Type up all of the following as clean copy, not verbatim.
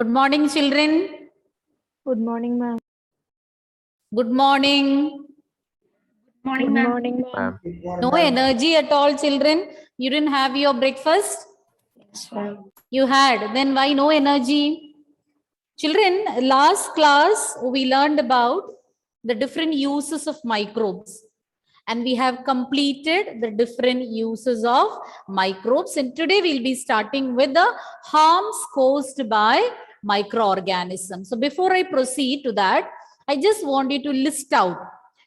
Good morning, children. Good morning, ma'am. Good morning. Good morning, ma'am. No energy at all, children. You didn't have your breakfast? Yes, ma'am. You had. Then why no energy? Children, last class we learned about the different uses of microbes. And we have completed the different uses of microbes. And today we'll be starting with the harms caused by microorganisms. So before I proceed to that, I just want you to list out.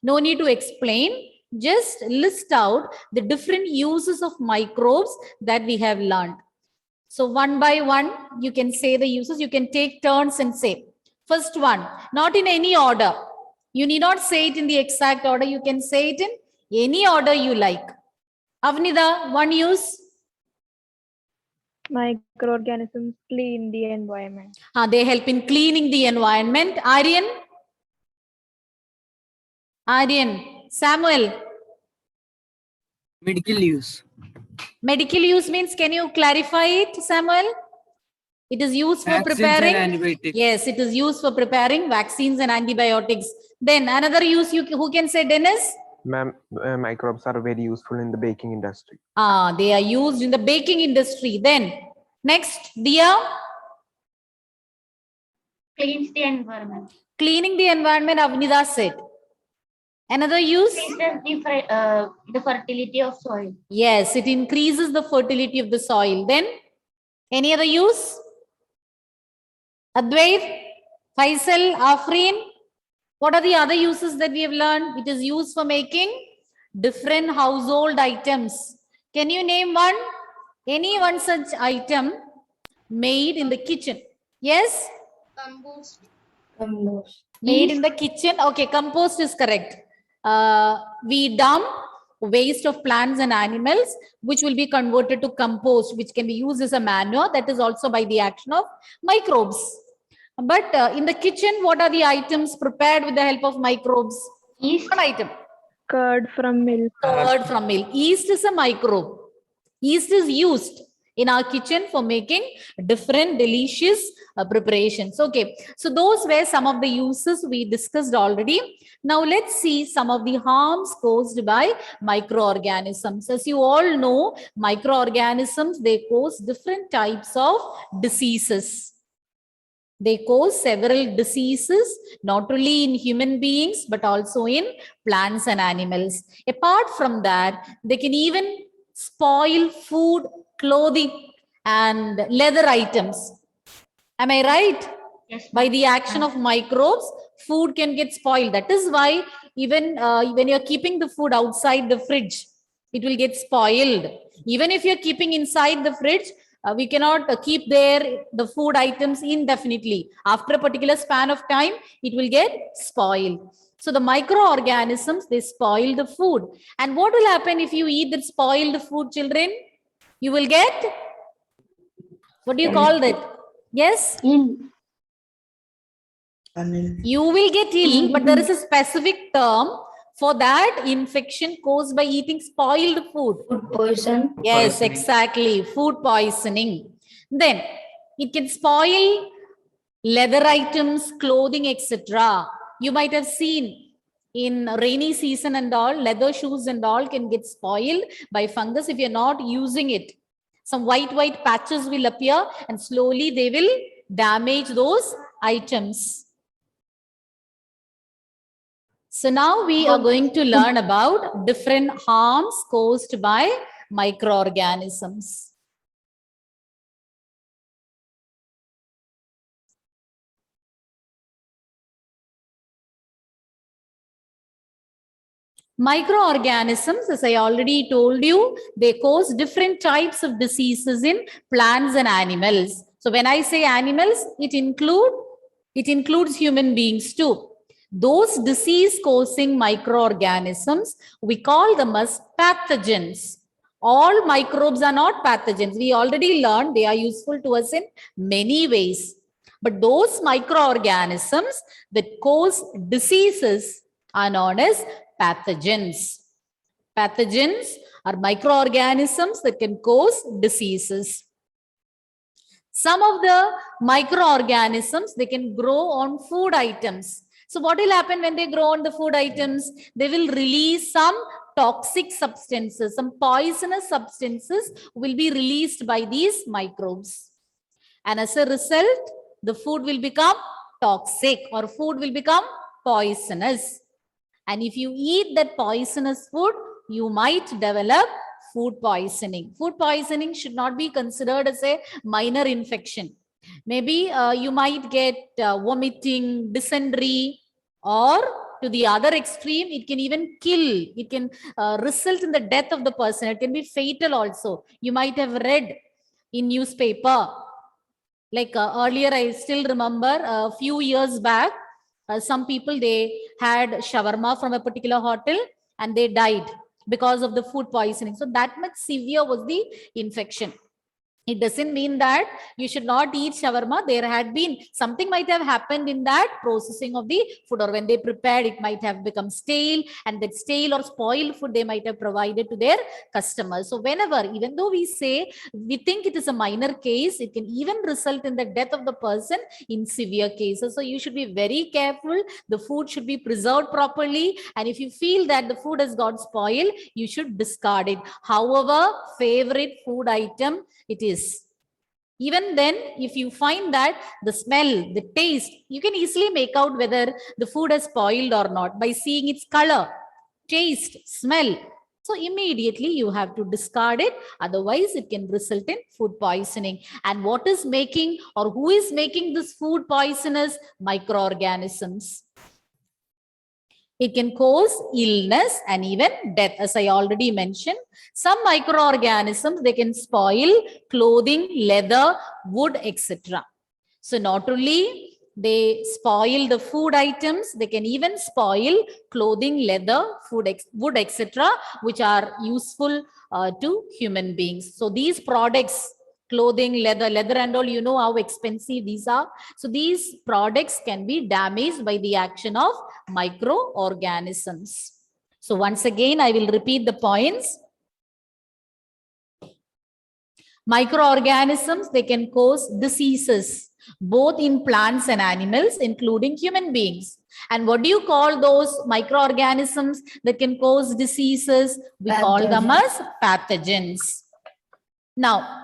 No need to explain. Just list out the different uses of microbes that we have learned. So one by one, you can say the uses. You can take turns and say. First one, not in any order. You need not say it in the exact order. You can say it in any order you like. Avnida, one use. Microorganisms clean the environment. They help in cleaning the environment. Aryan, Samuel. Medical use. Medical use means, can you clarify it, Samuel? It is used for Vaccines preparing. and antibiotics. Yes, it is used for preparing vaccines and antibiotics. Then another use, who can say, Dennis? Ma'am, microbes are very useful in the baking industry. They are used in the baking industry. Then next, Dia. Cleans the environment. Cleaning the environment, Avnida said. Another use? Increases the fertility of soil. Yes, it increases the fertility of the soil. Then any other use? Advait, Faisal, Afreen. What are the other uses that we have learned? It is used for making different household items. Can you name one? Any one such item made in the kitchen? Yes? Compost. Made in the kitchen. Okay, compost is correct. We dump waste of plants and animals, which will be converted to compost, which can be used as a manure. That is also by the action of microbes. But in the kitchen, what are the items prepared with the help of microbes? Yeast. One item. Curd from milk. Curd from milk. Yeast is a microbe. Yeast is used in our kitchen for making different delicious preparations. Okay, so those were some of the uses we discussed already. Now let's see some of the harms caused by microorganisms. As you all know, microorganisms, they cause different types of diseases. They cause several diseases, not only in human beings, but also in plants and animals. Apart from that, they can even spoil food, clothing, and leather items. Am I right? Yes. By the action of microbes, food can get spoiled. That is why even when you're keeping the food outside the fridge, it will get spoiled. Even if you're keeping inside the fridge, we cannot keep there the food items indefinitely. After a particular span of time, it will get spoiled. So the microorganisms, they spoil the food. And what will happen if you eat that spoiled food, children? You will get, what do you call that? Yes? You will get ill, but there is a specific term for that infection caused by eating spoiled food. Food poison. Yes, Poisoning. exactly. Food poisoning. Then it can spoil leather items, clothing, etc. You might have seen in rainy season and all, leather shoes and all can get spoiled by fungus if you're not using it. Some white patches will appear and slowly they will damage those items. So now we are going to learn about different harms caused by microorganisms. Microorganisms, as I already told you, they cause different types of diseases in plants and animals. So when I say animals, it includes human beings too. Those disease-causing microorganisms, we call them as pathogens. All microbes are not pathogens. We already learned they are useful to us in many ways. But those microorganisms that cause diseases are known as pathogens. Pathogens are microorganisms that can cause diseases. Some of the microorganisms, they can grow on food items. So what will happen when they grow on the food items? They will release some toxic substances, some poisonous substances will be released by these microbes. And as a result, the food will become toxic or food will become poisonous. And if you eat that poisonous food, you might develop food poisoning. Food poisoning should not be considered as a minor infection. Maybe you might get vomiting, dysentery, or to the other extreme, it can even kill. It can result in the death of the person. It can be fatal also. You might have read in newspaper. Like earlier, I still remember a few years back, some people, they had shawarma from a particular hotel and they died because of the food poisoning. So that much severe was the infection. It doesn't mean that you should not eat shawarma. There had been something might have happened in that processing of the food, or when they prepared, it might have become stale, and that stale or spoiled food they might have provided to their customers. So whenever, even though we say we think it is a minor case, it can even result in the death of the person in severe cases. So you should be very careful. The food should be preserved properly. And if you feel that the food has got spoiled, you should discard it. However, favorite food item it is. Even then, if you find that the smell, the taste, you can easily make out whether the food has spoiled or not by seeing its color, taste, smell. So immediately you have to discard it. Otherwise, it can result in food poisoning. And what is making or who is making this food poisonous? Microorganisms. It can cause illness and even death, as I already mentioned. Some microorganisms, they can spoil clothing, leather, wood, etc. So not only they spoil the food items, they can even spoil clothing, leather, food, wood, etc., which are useful to human beings. So these products, clothing, leather and all, you know how expensive these are. So these products can be damaged by the action of microorganisms. So once again, I will repeat the points. Microorganisms, they can cause diseases, both in plants and animals, including human beings. And what do you call those microorganisms that can cause diseases? We call them as pathogens. Now,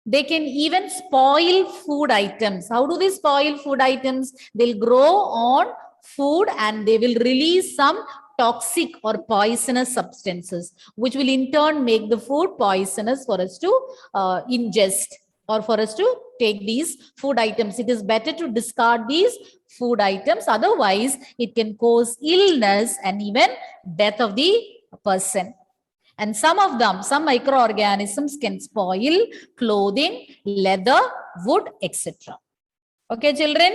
they can even spoil food items. How do they spoil food items? They'll grow on food and they will release some toxic or poisonous substances, which will in turn make the food poisonous for us to ingest or for us to take these food items. It is better to discard these food items. Otherwise, it can cause illness and even death of the person. And some of them, some microorganisms can spoil clothing, leather, wood, etc. Okay, children?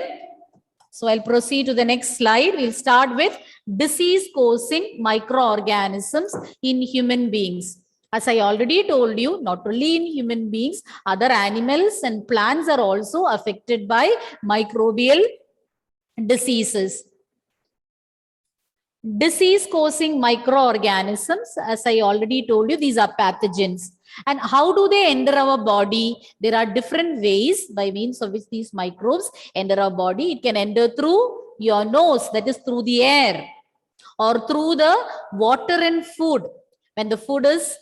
So I'll proceed to the next slide. We'll start with disease-causing microorganisms in human beings. As I already told you, not only in human beings, other animals and plants are also affected by microbial diseases. Disease-causing microorganisms, as I already told you, these are pathogens. And how do they enter our body? There are different ways by means of which these microbes enter our body. It can enter through your nose, that is through the air, or through the water and food, when the food is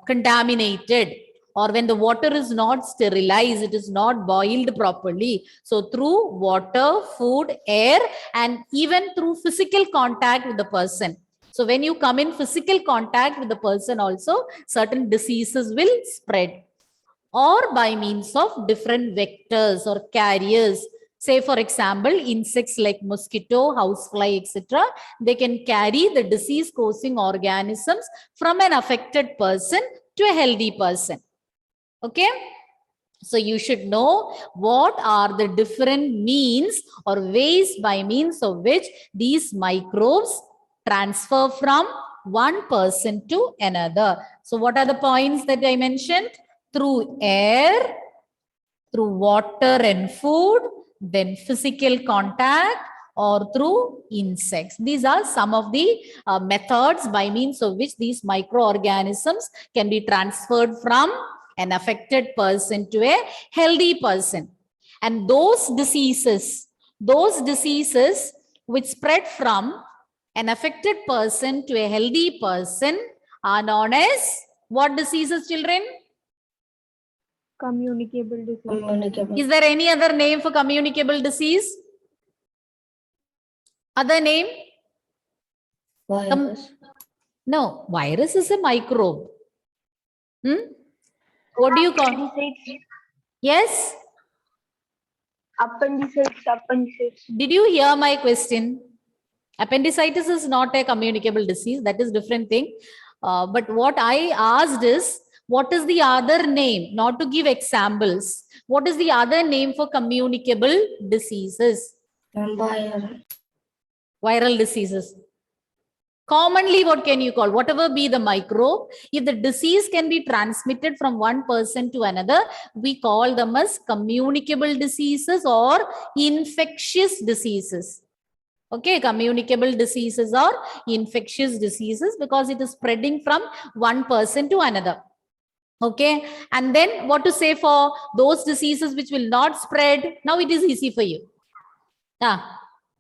contaminated, or when the water is not sterilized, it is not boiled properly. So through water, food, air, and even through physical contact with the person. So when you come in physical contact with the person also, certain diseases will spread. Or by means of different vectors or carriers. Say for example, insects like mosquito, housefly, etc. They can carry the disease-causing organisms from an affected person to a healthy person. Okay, so you should know what are the different means or ways by means of which these microbes transfer from one person to another. So what are the points that I mentioned? Through air, through water and food, then physical contact, or through insects. These are some of the methods by means of which these microorganisms can be transferred from an affected person to a healthy person. And those diseases which spread from an affected person to a healthy person are known as what diseases, children? Communicable disease. Communicable. Is there any other name for communicable disease? Other name? Virus. No, virus is a microbe. What do you call? Appendicitis. Yes? Appendicitis. Did you hear my question? Appendicitis is not a communicable disease. That is different thing. But what I asked is, what is the other name? Not to give examples. What is the other name for communicable diseases? Viral. Viral diseases. Commonly, what can you call? Whatever be the microbe, if the disease can be transmitted from one person to another, we call them as communicable diseases or infectious diseases. Okay, communicable diseases or infectious diseases because it is spreading from one person to another. Okay, and then what to say for those diseases which will not spread? Now it is easy for you.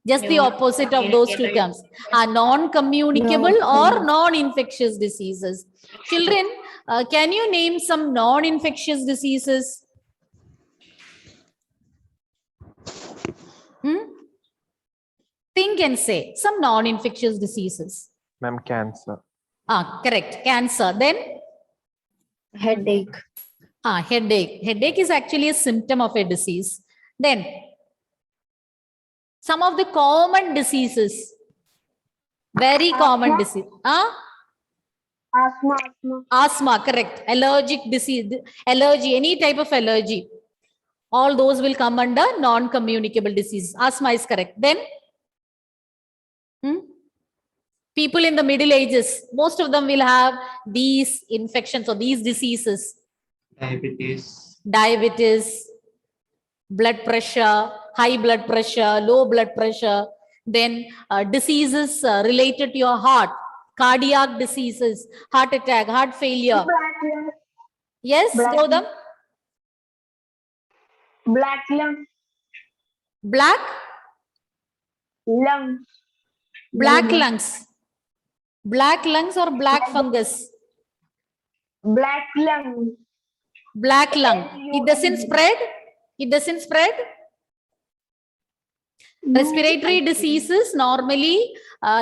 Just the opposite of those two terms are non-communicable or non-infectious diseases. Children, can you name some non-infectious diseases? Think and say some non-infectious diseases. Ma'am, cancer. Correct. Cancer. Then? Headache. Headache. Headache is actually a symptom of a disease. Then? Some of the common diseases. Very common disease. Asthma. Asthma, correct. Allergic disease, allergy, any type of allergy. All those will come under non-communicable disease. Asthma is correct. Then? People in the Middle Ages, most of them will have these infections or these diseases. Diabetes, blood pressure, high blood pressure, low blood pressure. Then diseases related to your heart, cardiac diseases, heart attack, heart failure. Yes, throw them. Black lung. Black? Lung. Black lungs. Black lungs or black fungus? Black lung. Black lung. It doesn't spread? It doesn't spread? Respiratory diseases normally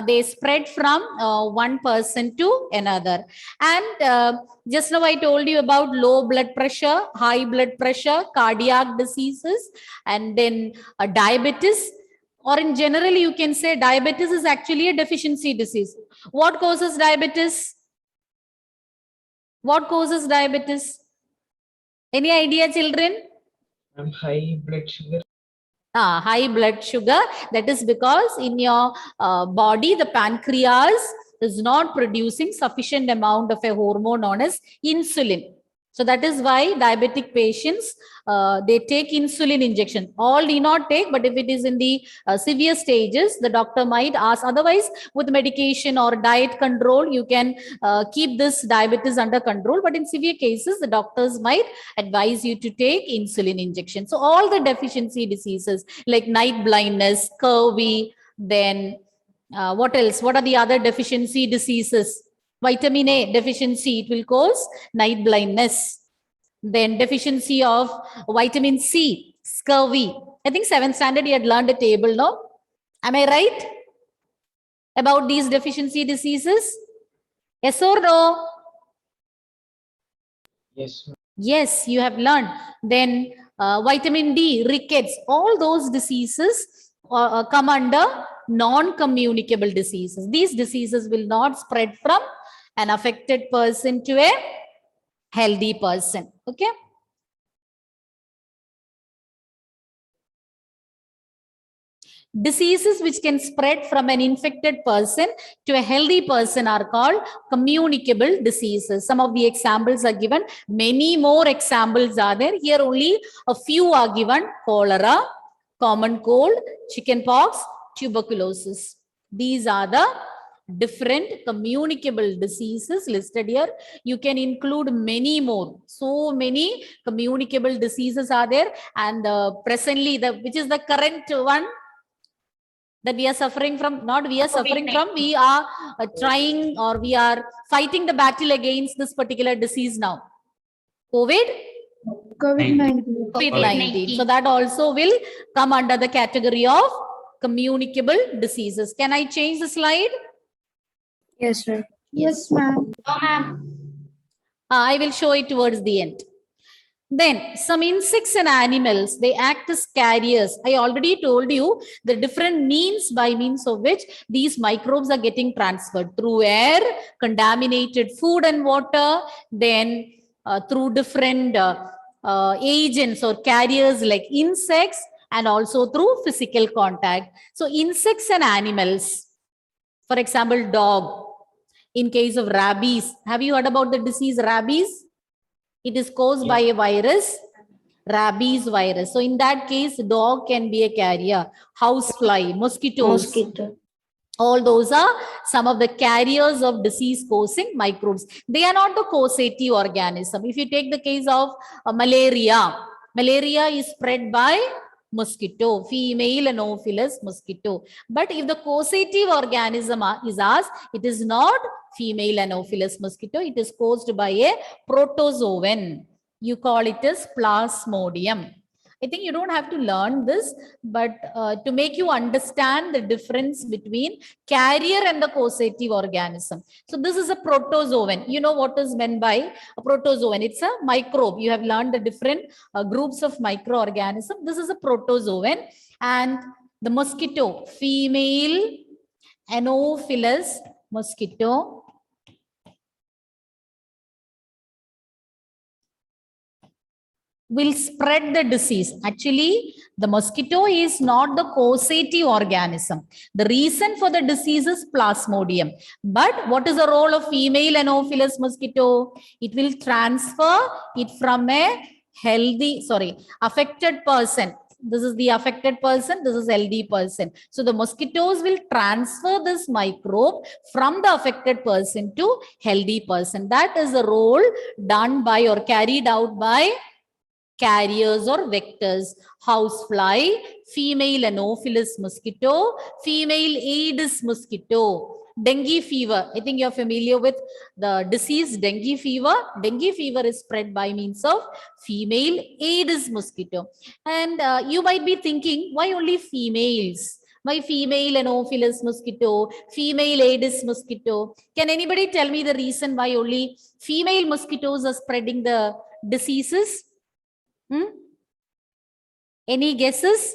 they spread from one person to another. And just now I told you about low blood pressure, high blood pressure, cardiac diseases, and then diabetes. Or in general, you can say diabetes is actually a deficiency disease. What causes diabetes? What causes diabetes? Any idea, children? High blood sugar. High blood sugar. That is because in your body, the pancreas is not producing sufficient amount of a hormone known as insulin. So that is why diabetic patients, they take insulin injection. All need not take, but if it is in the severe stages, the doctor might ask. Otherwise, with medication or diet control, you can keep this diabetes under control. But in severe cases, the doctors might advise you to take insulin injection. So all the deficiency diseases like night blindness, scurvy, then what else? What are the other deficiency diseases? Vitamin A deficiency, it will cause night blindness. Then deficiency of vitamin C, scurvy. I think 7th standard you had learned a table, no? Am I right? About these deficiency diseases? Yes or no? Yes. Yes, you have learned. Then vitamin D, rickets, all those diseases come under non-communicable diseases. These diseases will not spread from an affected person to a healthy person. Okay. Diseases which can spread from an infected person to a healthy person are called communicable diseases. Some of the examples are given. Many more examples are there. Here only a few are given. Cholera, common cold, chickenpox, tuberculosis. These are the different communicable diseases listed here. You can include many more. So many communicable diseases are there, and presently which is the current one that we are suffering from, not we are suffering from, we are trying, or we are fighting the battle against this particular disease now. COVID-19. COVID-19. So that also will come under the category of communicable diseases. Can I change the slide? Yes, sir. Yes, ma'am. I will show it towards the end. Then some insects and animals, they act as carriers. I already told you the different means by means of which these microbes are getting transferred: through air, contaminated food and water, then through different agents or carriers like insects, and also through physical contact. So insects and animals, for example, dog. In case of rabies, have you heard about the disease rabies? It is caused by a virus, rabies virus. So in that case, dog can be a carrier. Housefly, mosquitoes. Mosquito. All those are some of the carriers of disease-causing microbes. They are not the causative organism. If you take the case of malaria, malaria is spread by mosquito, female Anopheles mosquito. But if the causative organism is asked, it is not female Anopheles mosquito. It is caused by a protozoan. You call it as Plasmodium. I think you don't have to learn this, but to make you understand the difference between carrier and the causative organism. So this is a protozoan. You know what is meant by a protozoan? It's a microbe. You have learned the different groups of microorganisms. This is a protozoan. And the mosquito, female Anopheles mosquito, will spread the disease. Actually, the mosquito is not the causative organism. The reason for the disease is Plasmodium. But what is the role of female Anopheles mosquito? It will transfer it from a affected person. This is the affected person. This is healthy person. So the mosquitoes will transfer this microbe from the affected person to healthy person. That is the role done by or carried out by carriers or vectors. Housefly, female Anopheles mosquito, female Aedes mosquito. Dengue fever. I think you're familiar with the disease dengue fever. Dengue fever is spread by means of female Aedes mosquito. And you might be thinking, why only females? Why female Anopheles mosquito, female Aedes mosquito? Can anybody tell me the reason why only female mosquitoes are spreading the diseases? Any guesses?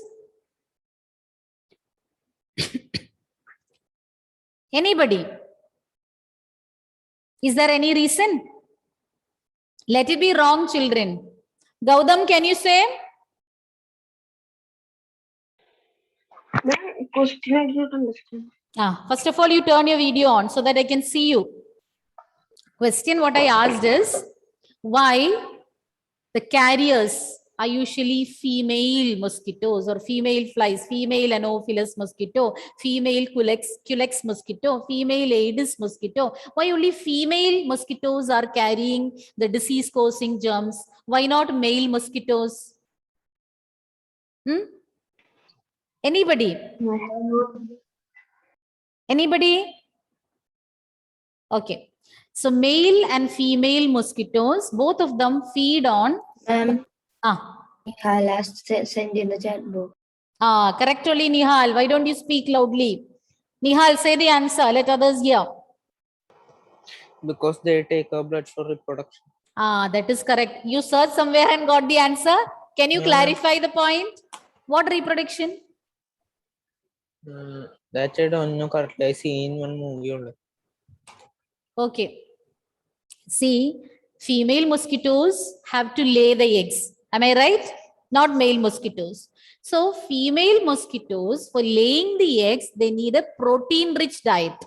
Anybody? Is there any reason? Let it be wrong, children. Gautam, can you say? Ma'am, question I didn't understand. First of all, you turn your video on so that I can see you. Question what I asked is, why the carriers are usually female mosquitoes or female flies, female Anopheles mosquito, female Culex mosquito, female Aedes mosquito. Why only female mosquitoes are carrying the disease-causing germs? Why not male mosquitoes? Anybody? Anybody? Okay. So male and female mosquitoes, both of them feed on. Nihal has sent in the chat box. Correct only, Nihal. Why don't you speak loudly? Nihal, say the answer. Let others hear. Because they take our blood for reproduction. That is correct. You searched somewhere and got the answer. Can you clarify the point? What reproduction? That I don't know correctly. I see in one movie only. Okay. See, female mosquitoes have to lay the eggs. Am I right? Not male mosquitoes. So female mosquitoes, for laying the eggs, they need a protein-rich diet.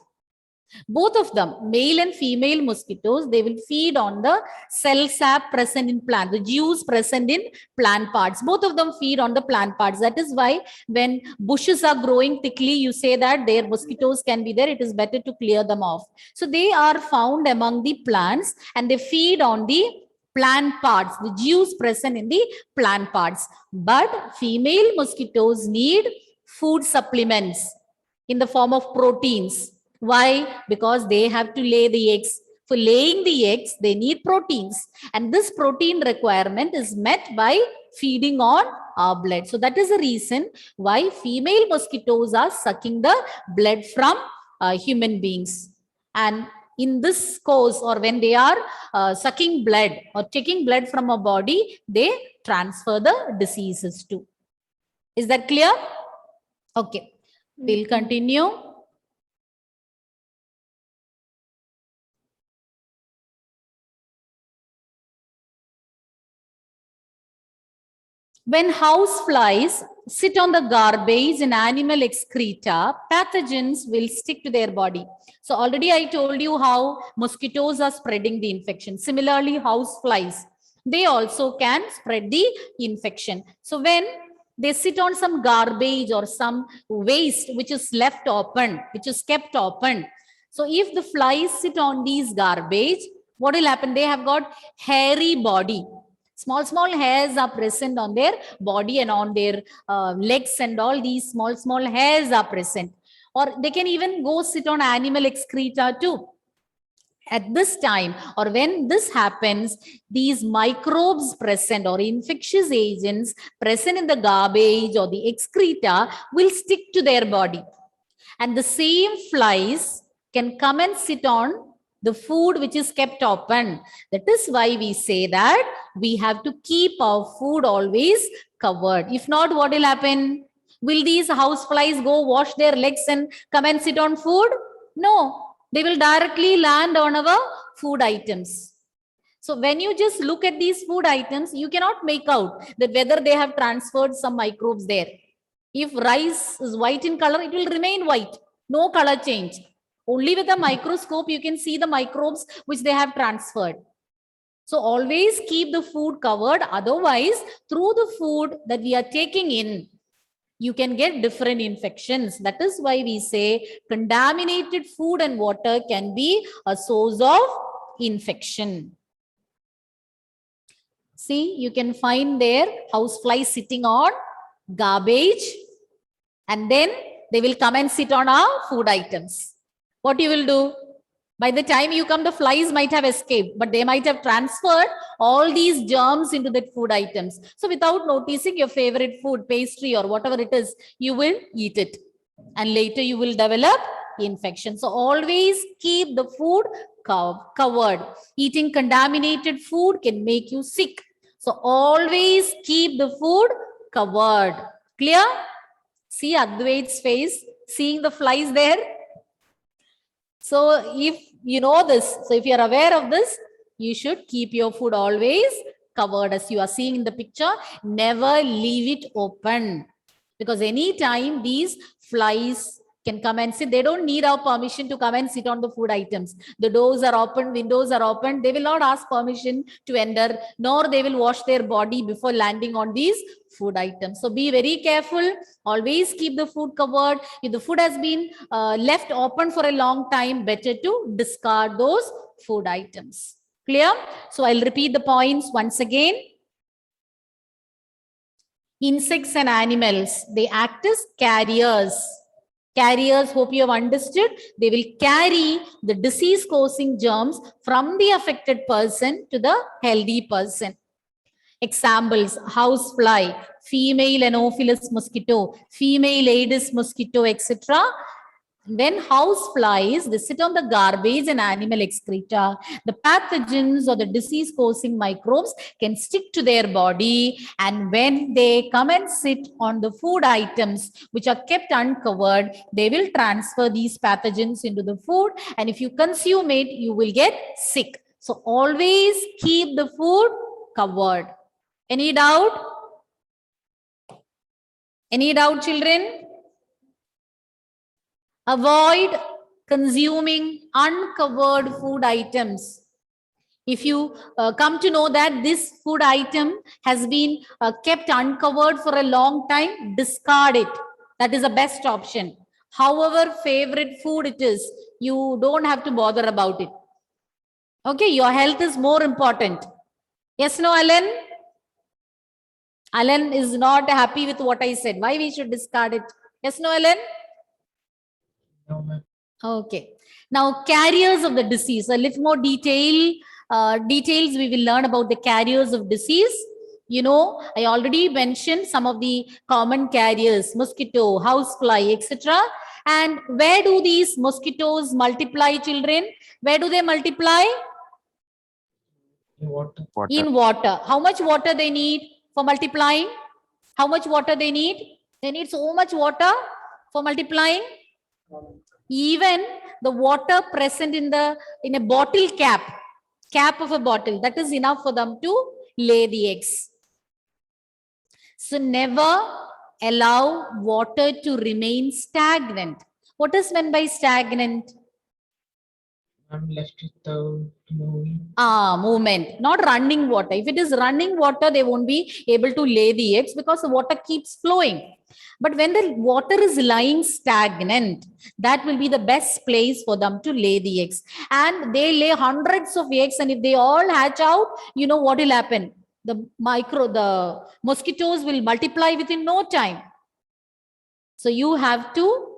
Both of them, male and female mosquitoes, they will feed on the cell sap present in plant, the juice present in plant parts. Both of them feed on the plant parts. That is why when bushes are growing thickly, you say that their mosquitoes can be there. It is better to clear them off. So they are found among the plants and they feed on the plant parts, the juice present in the plant parts. But female mosquitoes need food supplements in the form of proteins. Why? Because they have to lay the eggs. For laying the eggs, they need proteins. And this protein requirement is met by feeding on our blood. So that is the reason why female mosquitoes are sucking the blood from human beings. And in this course, or when they are sucking blood or taking blood from a body, they transfer the diseases too. Is that clear? Okay. We'll continue. When house flies sit on the garbage and animal excreta, pathogens will stick to their body. So already I told you how mosquitoes are spreading the infection. Similarly, house flies, they also can spread the infection. So when they sit on some garbage or some waste which is left open, which is kept open. So if the flies sit on these garbage, what will happen? They have got hairy body. Small hairs are present on their body and on their legs, and all these small hairs are present. Or they can even go sit on animal excreta too. At this time, or when this happens, these microbes present or infectious agents present in the garbage or the excreta will stick to their body. And the same flies can come and sit on the food which is kept open. That is why we say that we have to keep our food always covered. If not, what will happen? Will these house flies go wash their legs and come and sit on food? No, they will directly land on our food items. So when you just look at these food items, you cannot make out that whether they have transferred some microbes there. If rice is white in color, it will remain white, no color change. Only with a microscope, you can see the microbes which they have transferred. So always keep the food covered. Otherwise, through the food that we are taking in, you can get different infections. That is why we say contaminated food and water can be a source of infection. See, you can find there houseflies sitting on garbage, and then they will come and sit on our food items. What you will do? By the time you come, the flies might have escaped, but they might have transferred all these germs into the food items. So without noticing, your favorite food, pastry or whatever it is, you will eat it. And later you will develop infection. So always keep the food covered. Eating contaminated food can make you sick. So always keep the food covered. Clear? See Advait's face, seeing the flies there. So if you know this, so if you are aware of this, you should keep your food always covered. As you are seeing in the picture, never leave it open, because anytime these flies can come and sit, they don't need our permission to come and sit on the food items. The doors are open, windows are open. They will not ask permission to enter, nor they will wash their body before landing on these food items. So be very careful. Always keep the food covered. If the food has been left open for a long time, better to discard those food items. Clear? So I'll repeat the points once again. Insects and animals, they act as carriers. Carriers, hope you have understood. They will carry the disease-causing germs from the affected person to the healthy person. Examples: housefly, female Anopheles mosquito, female Aedes mosquito, etc. When house flies, they sit on the garbage and animal excreta. The pathogens or the disease-causing microbes can stick to their body, and when they come and sit on the food items which are kept uncovered, they will transfer these pathogens into the food, and if you consume it, you will get sick. So always keep the food covered. Any doubt? Any doubt, children? Avoid consuming uncovered food items. If you come to know that this food item has been kept uncovered for a long time, discard it. That is the best option. However favorite food it is, you don't have to bother about it. Okay, your health is more important. Yes, no, Alan? Alan is not happy with what I said. Why we should discard it? Yes, no, Alan? Okay. Now, carriers of the disease. A little more details we will learn about the carriers of disease. You know, I already mentioned some of the common carriers, mosquito, housefly, etc. And where do these mosquitoes multiply, children? Where do they multiply? Water. In water. How much water they need for multiplying? How much water they need? They need so much water for multiplying. Even the water present in a bottle cap of a bottle, that is enough for them to lay the eggs. So never allow water to remain stagnant. What is meant by stagnant? I'm left without moving. Movement, not running water. If it is running water, they won't be able to lay the eggs because the water keeps flowing. But when the water is lying stagnant, that will be the best place for them to lay the eggs. And they lay hundreds of eggs, and if they all hatch out, you know what will happen? The mosquitoes will multiply within no time. So you have to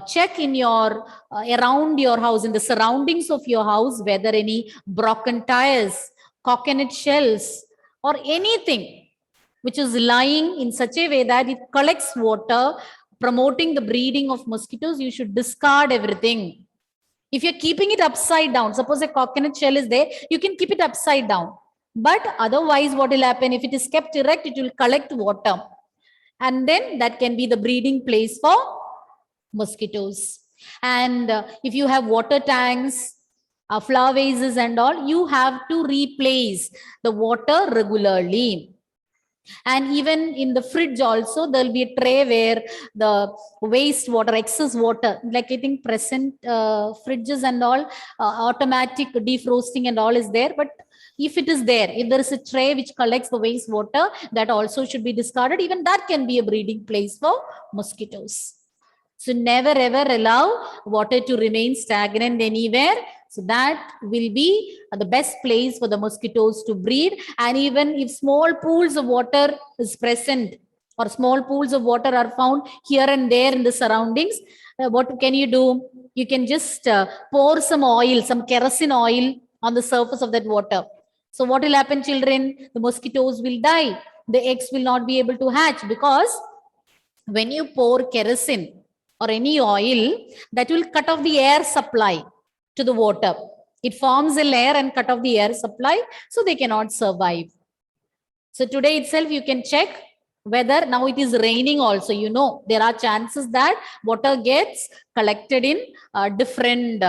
check in your around your house, in the surroundings of your house, whether any broken tires, coconut shells, or anything which is lying in such a way that it collects water, promoting the breeding of mosquitoes. You should discard everything. If you're keeping it upside down, suppose a coconut shell is there, you can keep it upside down. But otherwise, what will happen? If it is kept erect, it will collect water. And then that can be the breeding place for mosquitoes. And if you have water tanks, flower vases and all, you have to replace the water regularly. And even in the fridge also, there will be a tray where the waste water, excess water, like I think present fridges and all, automatic defrosting and all is there. But if it is there, if there is a tray which collects the waste water, that also should be discarded. Even that can be a breeding place for mosquitoes. So never ever allow water to remain stagnant anywhere. So that will be the best place for the mosquitoes to breed. And even if small pools of water is present, or small pools of water are found here and there in the surroundings, what can you do? You can just pour some oil, some kerosene oil on the surface of that water. So what will happen, children? The mosquitoes will die. The eggs will not be able to hatch, because when you pour kerosene or any oil, that will cut off the air supply to the water. It forms a layer and cut off the air supply, so they cannot survive. So today itself, you can check whether now it is raining also. You know, there are chances that water gets collected in different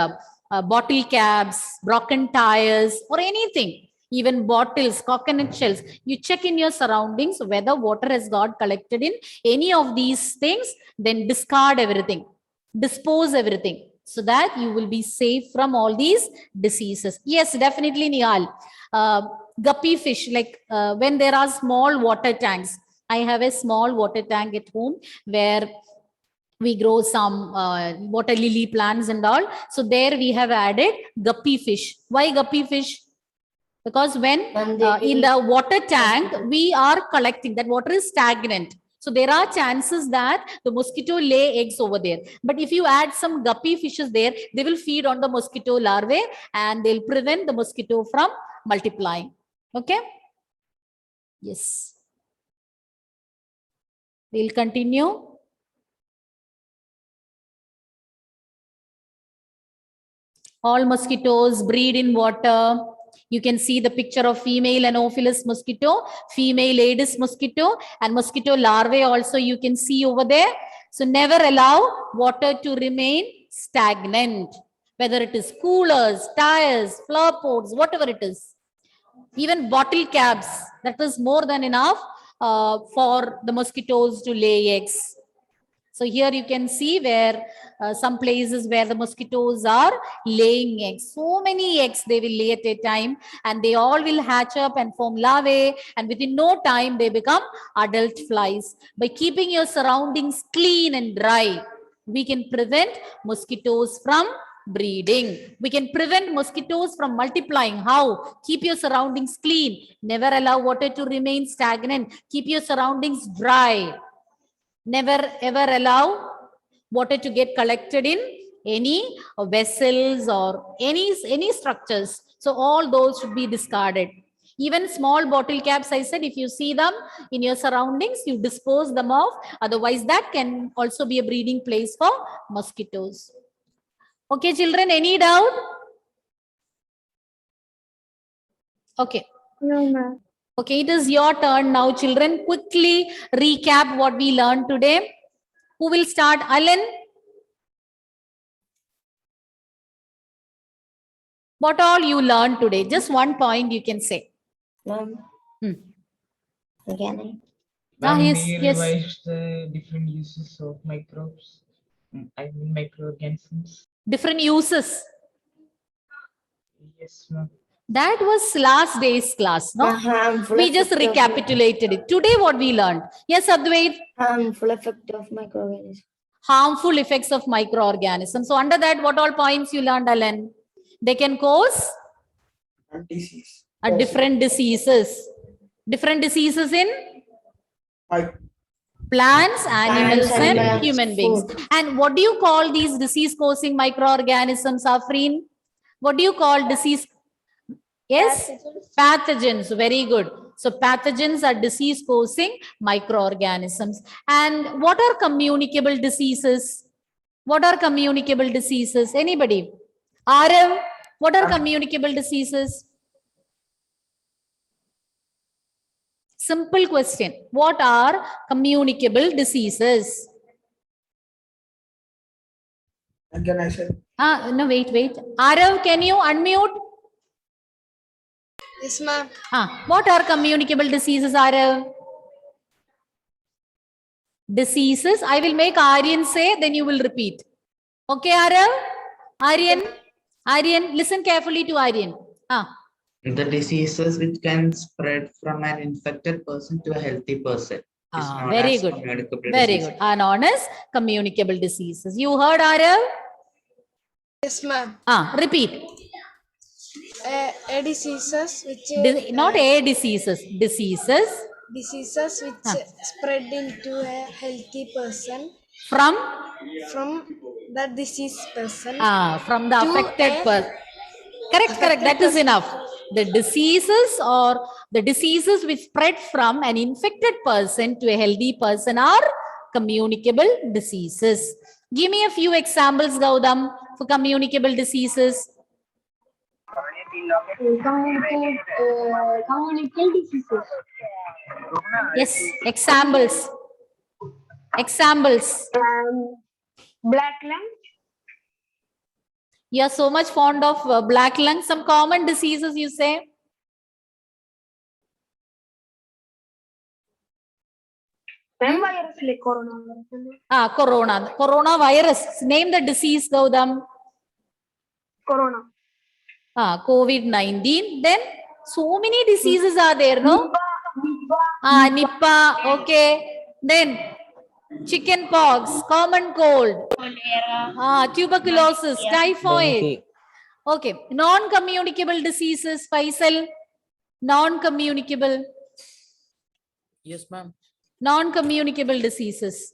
bottle caps, broken tires, or anything. Even bottles, coconut shells. You check in your surroundings whether water has got collected in any of these things, then discard everything, dispose everything, so that you will be safe from all these diseases. Yes, definitely, Nihal. Guppy fish, like when there are small water tanks. I have a small water tank at home where we grow some water lily plants and all. So there we have added guppy fish. Why guppy fish? Because when in the water tank, we are collecting, that water is stagnant. So there are chances that the mosquito lay eggs over there. But if you add some guppy fishes there, they will feed on the mosquito larvae and they'll prevent the mosquito from multiplying. Okay? Yes. We'll continue. All mosquitoes breed in water. You can see the picture of female Anopheles mosquito, female Aedes mosquito, and mosquito larvae also you can see over there. So never allow water to remain stagnant, whether it is coolers, tires, flower pots, whatever it is. Even bottle caps, that is more than enough for the mosquitoes to lay eggs. So here you can see where some places where the mosquitoes are laying eggs. So many eggs they will lay at a time, and they all will hatch up and form larvae, and within no time they become adult flies. By keeping your surroundings clean and dry, we can prevent mosquitoes from breeding. We can prevent mosquitoes from multiplying. How? Keep your surroundings clean. Never allow water to remain stagnant. Keep your surroundings dry. Never ever allow water to get collected in any vessels or any structures. So all those should be discarded. Even small bottle caps, I said, if you see them in your surroundings, you dispose them off. Otherwise, that can also be a breeding place for mosquitoes. Okay, children, any doubt? Okay. No, ma'am. Okay, it is your turn now, children. Quickly recap what we learned today. Who will start? Alan? What all you learned today? Just one point you can say. Ma'am, Hmm. can I? Ah, Ma'am, yes, we yes. revised the different uses of microbes. I mean microorganisms. Different uses. Yes, ma'am. That was last day's class, no? Harmful We just effect of- recapitulated it. Today, what we learned? Yes, Advait? Harmful effect of microorganisms. Harmful effects of microorganisms. So under that, what all points you learned, Alan? They can cause disease. different diseases. Different diseases in Like plants, animals, and animals, human beings. food. And what do you call these disease-causing microorganisms, Afreen? What do you call disease? Yes? Pathogens. Very good. So pathogens are disease-causing microorganisms. And what are communicable diseases? What are communicable diseases? Anybody? Arav, what are communicable diseases? Simple question. What are communicable diseases? again I said No, wait. Arav, can you unmute? Yes, ma'am. What are communicable diseases, Arav? Diseases. I will make Aryan say, then you will repeat. Okay, Arav? Aryan, listen carefully to Aryan. The diseases which can spread from an infected person to a healthy person. is known Very as good. communicable Very disease. good. Are known as communicable diseases. You heard, Arav? Yes, ma'am. Repeat. A diseases which Not a diseases. Diseases diseases which spread into a healthy person from the diseased person. From the To affected a person. Correct. That is enough. The diseases or the diseases which spread from an infected person to a healthy person are communicable diseases. Give me a few examples, Gaudam, for communicable diseases. Communicable diseases. Yes, examples. Black lung. You are so much fond of black lung. Some common diseases you say? Virus like corona. Coronavirus. Name the disease, Gaudam. Corona. COVID-19. Then so many diseases are there, no? Nipah. Okay. Then chicken pox, common cold, tuberculosis, typhoid. Okay. Non-communicable diseases, Faisal. Non-communicable. Yes, ma'am. Non-communicable diseases.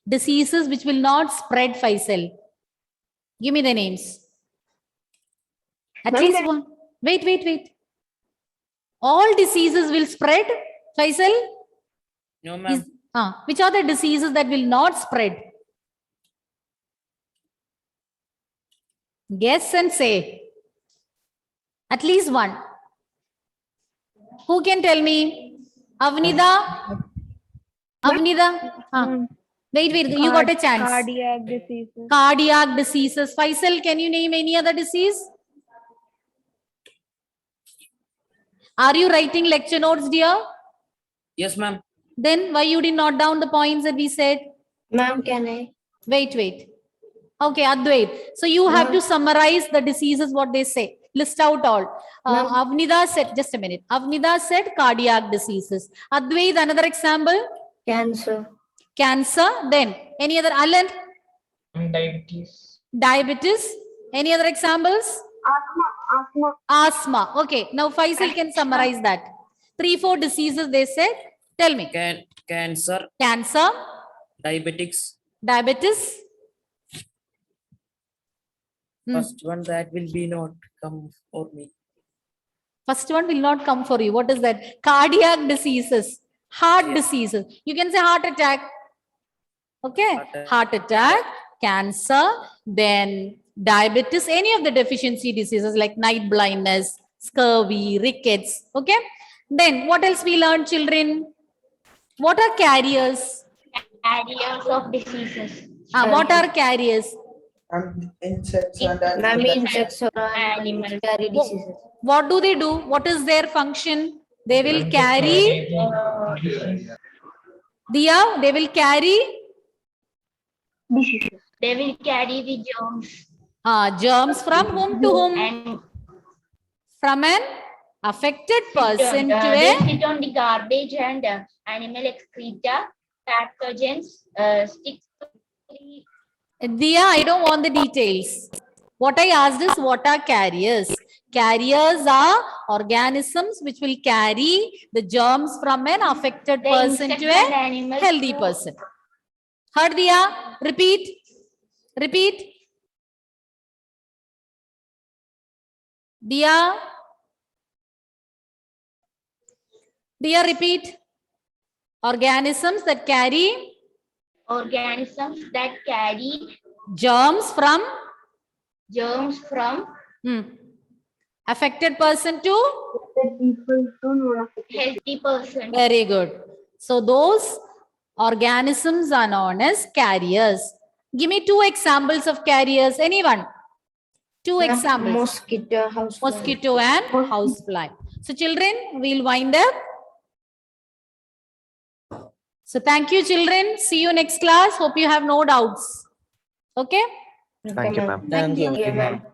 Diseases which will not spread, Faisal. Give me the names. At least one. Wait. All diseases will spread, Faisal? No, ma'am. Which are the diseases that will not spread? Guess and say. At least one. Who can tell me? Avnida? Wait, you got a chance. Cardiac diseases. Cardiac diseases. Faisal, can you name any other disease? Are you writing lecture notes, dear? Yes, ma'am. Then why you did not down the points that we said? Ma'am, can I? Wait. Okay, Advait. So you have to Ma'am. summarize the diseases, what they say. List out all. Ma'am. Avnida said, just a minute. Avnida said cardiac diseases. Advait, another example. Cancer. Cancer. Then any other? Alan? Diabetes. Diabetes. Any other examples? Asthma. Okay. Now Faisal can summarize that. 3-4 diseases they said. Tell me. Cancer, Cancer. diabetics. Diabetes. First one that will be not come for me. First one will not come for you. What is that? Cardiac diseases. Heart diseases. You can say heart attack. Okay. Heart attack, cancer, then diabetes, any of the deficiency diseases like night blindness, scurvy, rickets. Okay. Then what else we learned, children? What are carriers? Carriers of diseases. What are carriers? And insects and Ma'am, animals. insects or animals carry diseases. What do they do? What is their function? They will carry, Dia, they will carry They will carry the germs germs from whom to whom? and From an affected person to they a sit on the garbage and animal excreta, pathogens, sticks to the Dia, I don't want the details. What I asked is what are carriers? Carriers are organisms which will carry the germs from an affected person insects to and a animals healthy to- person. Heard, Dia? Repeat. Repeat. Dia? Dia, repeat. Organisms that carry organisms that carry germs from germs from affected person to healthy person. very good. So those organisms are known as carriers. Give me 2 examples of carriers. Anyone? 2 examples. Mosquito, housefly. Mosquito and housefly. So children, we'll wind up. So thank you, children. See you next class. Hope you have no doubts. Okay. Thank you, ma'am. Thank you. Thank you, ma'am.